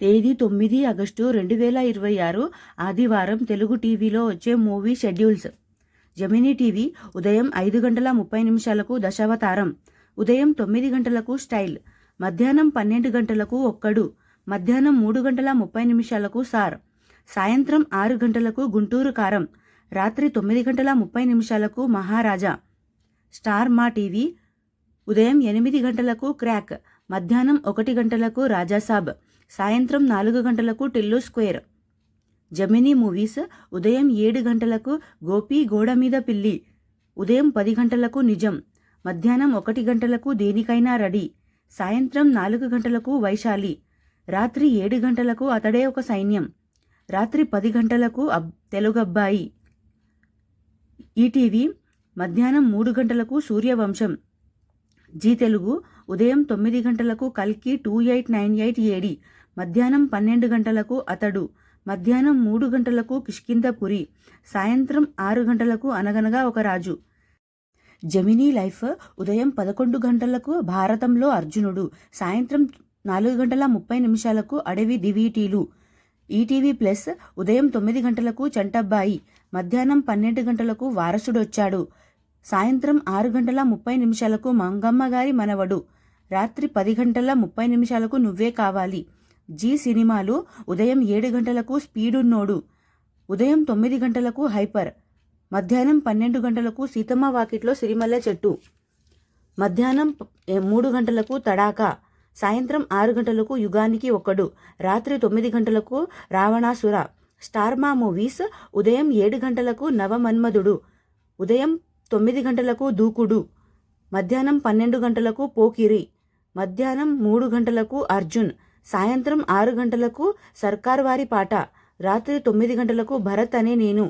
తేదీ 9 ఆగస్టు 2026 ఆదివారం తెలుగు టీవీలో వచ్చే మూవీ షెడ్యూల్స్. జెమినీ టీవీ ఉదయం 5:30 దశావతారం, ఉదయం 9 స్టైల్, మధ్యాహ్నం 12 ఒక్కడు, మధ్యాహ్నం 3:30 సార్, సాయంత్రం 6 గుంటూరు కారం, రాత్రి 9:30 మహారాజా. స్టార్ మా టీవీ ఉదయం 8 క్రాక్, మధ్యాహ్నం 1 రాజాసాబ్, సాయంత్రం 4 టిల్లు స్క్వేర్. జెమినీ మూవీస్ ఉదయం 7 గోపి గోడ మీద పిల్లి, ఉదయం 10 నిజం, మధ్యాహ్నం 1 దేనికైనా రెడీ, సాయంత్రం 4 వైశాలి, రాత్రి 7 అతడే ఒక సైన్యం, రాత్రి 10 తెలుగబ్బాయి. ఈటీవీ మధ్యాహ్నం 3 సూర్యవంశం. జీ తెలుగు ఉదయం 9 కల్కి 2898 ఏడి, మధ్యాహ్నం 12 అతడు, మధ్యాహ్నం 3 కిష్కింధపురి, సాయంత్రం 6 అనగనగా ఒక రాజు. జెమినీ లైఫ్ ఉదయం 11 భారతంలో అర్జునుడు, సాయంత్రం 4:30 అడవి దివీటీలు. ఈటీవీ ప్లస్ ఉదయం 9 చంటబ్బాయి, మధ్యాహ్నం 12 వారసుడొచ్చాడు, సాయంత్రం 6:30 మంగమ్మగారి మనవడు, రాత్రి 10:30 నువ్వే కావాలి. జీ సినిమాలు ఉదయం 7 స్పీడున్నోడు, ఉదయం 9 హైపర్, మధ్యాహ్నం 12 సీతమ్మ వాకిట్లో సిరిమల్లె చెట్టు, మధ్యాహ్నం 3 తడాకా, సాయంత్రం 6 యుగానికి ఒకడు, రాత్రి 9 రావణాసుర. స్టార్ మా మూవీస్ ఉదయం 7 నవమన్మధుడు, ఉదయం 9 దూకుడు, మధ్యాహ్నం 12 పోకిరి, మధ్యాహ్నం 3 అర్జున్, సాయంత్రం 6 సర్కార్ వారి పాట, రాత్రి 9 భరత్ అనే నేను.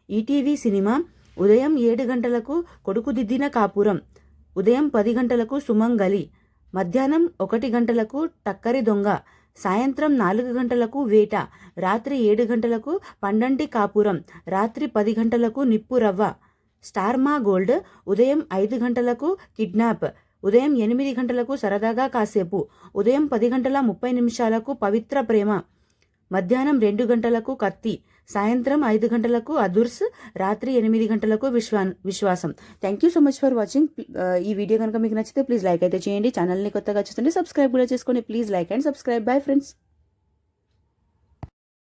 ఈటీవీ సినిమా ఉదయం 7 కొడుకుదిద్దిన కాపురం, ఉదయం 10 సుమంగలి, మధ్యాహ్నం 1 టక్కరి దొంగ, సాయంత్రం 4 వేట, రాత్రి 7 పండంటి కాపురం, రాత్రి 10 నిప్పు రవ్వ. స్టార్ మా గోల్డ్ ఉదయం 5 కిడ్నాప్, ఉదయం 8 సరదాగా కాసేపు, ఉదయం 10:30 పవిత్ర ప్రేమ, మధ్యాహ్నం 2 కత్తి, సాయంత్రం 5 అదుర్స్, రాత్రి 8 విశ్వాసం. Thank you so much for watching. ఈ వీడియో కనుక మీకు నచ్చితే ప్లీజ్ లైక్ అయితే చేయండి. ఛానల్ని కొత్తగా చూస్తుంటే సబ్స్క్రైబ్ కూడా చేసుకోండి. Please like and subscribe. Bye friends.